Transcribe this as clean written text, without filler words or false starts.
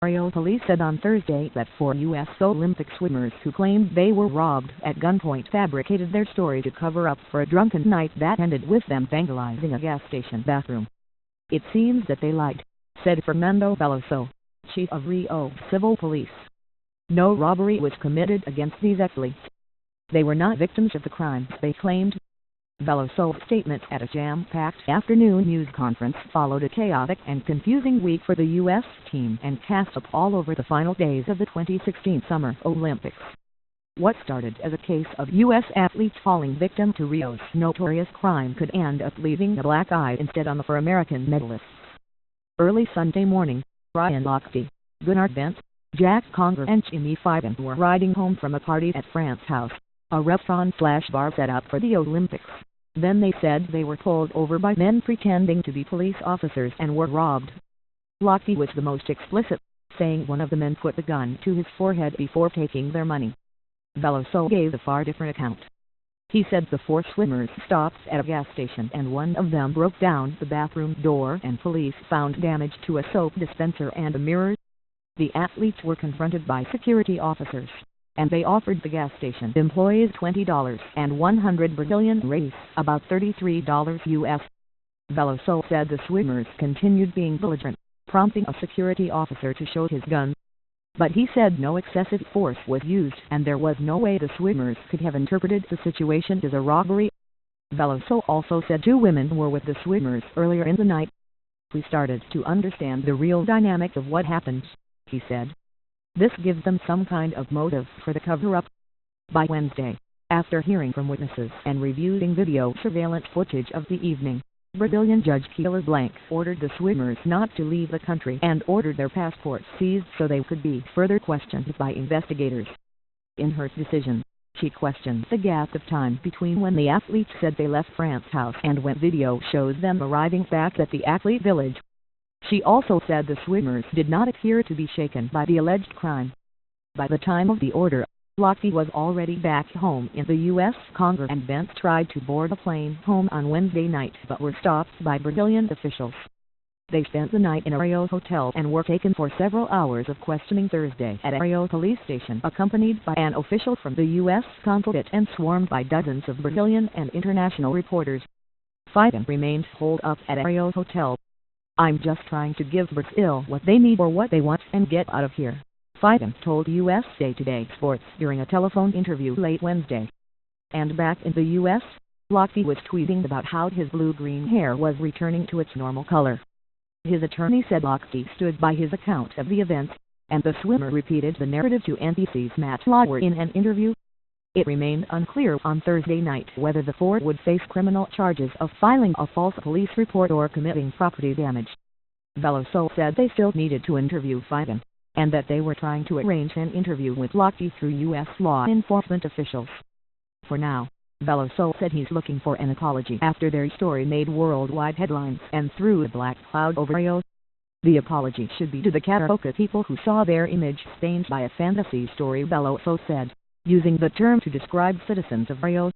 Ontario police said on Thursday that 4 U.S. Olympic swimmers who claimed they were robbed at gunpoint fabricated their story to cover up for a drunken night that ended with them vandalizing a gas station bathroom. "It seems that they lied," said Fernando Veloso, chief of Rio Civil Police. "No robbery was committed against these athletes. They were not victims of the crimes they claimed." Veloso's statement at a jam-packed afternoon news conference followed a chaotic and confusing week for the U.S. team and cast up all over the final days of the 2016 Summer Olympics. What started as a case of U.S. athletes falling victim to Rio's notorious crime could end up leaving a black eye instead on for American medalists. Early Sunday morning, Ryan Lochte, Gunnar Bent, Jack Conger and Jimmy Fiven were riding home from a party at France House, a restaurant/bar set up for the Olympics. Then they said they were pulled over by men pretending to be police officers and were robbed. Lochte was the most explicit, saying one of the men put the gun to his forehead before taking their money. Veloso gave a far different account. He said the 4 swimmers stopped at a gas station and one of them broke down the bathroom door and police found damage to a soap dispenser and a mirror. The athletes were confronted by security officers, and they offered the gas station employees $20 and 100 Brazilian reais, about $33 US. Veloso said the swimmers continued being belligerent, prompting a security officer to show his gun. But he said no excessive force was used and there was no way the swimmers could have interpreted the situation as a robbery. Veloso also said 2 women were with the swimmers earlier in the night. "We started to understand the real dynamic of what happened," he said. "This gives them some kind of motive for the cover-up." By Wednesday, after hearing from witnesses and reviewing video surveillance footage of the evening, Brazilian Judge Keller Blank ordered the swimmers not to leave the country and ordered their passports seized so they could be further questioned by investigators. In her decision, she questioned the gap of time between when the athletes said they left France House and when video shows them arriving back at the athlete village. She also said the swimmers did not appear to be shaken by the alleged crime. By the time of the order, Lochte was already back home in the U.S. Conger and Bent tried to board a plane home on Wednesday night but were stopped by Brazilian officials. They spent the night in a Rio hotel and were taken for several hours of questioning Thursday at a Rio police station accompanied by an official from the U.S. consulate and swarmed by dozens of Brazilian and international reporters. Fiven remained holed up at a Rio hotel. "I'm just trying to give Brazil what they need or what they want and get out of here," Fiven told USA Today Sports during a telephone interview late Wednesday. And back in the U.S., Lochte was tweeting about how his blue-green hair was returning to its normal color. His attorney said Lochte stood by his account of the events, and the swimmer repeated the narrative to NBC's Matt Lauer in an interview. It remained unclear on Thursday night whether the 4 would face criminal charges of filing a false police report or committing property damage. Veloso said they still needed to interview Fiven, and that they were trying to arrange an interview with Lochte through U.S. law enforcement officials. For now, Veloso said he's looking for an apology after their story made worldwide headlines and threw a black cloud over Rio. The apology should be to the Carioca people who saw their image stained by a fantasy story, Veloso said, using the term to describe citizens of Rio.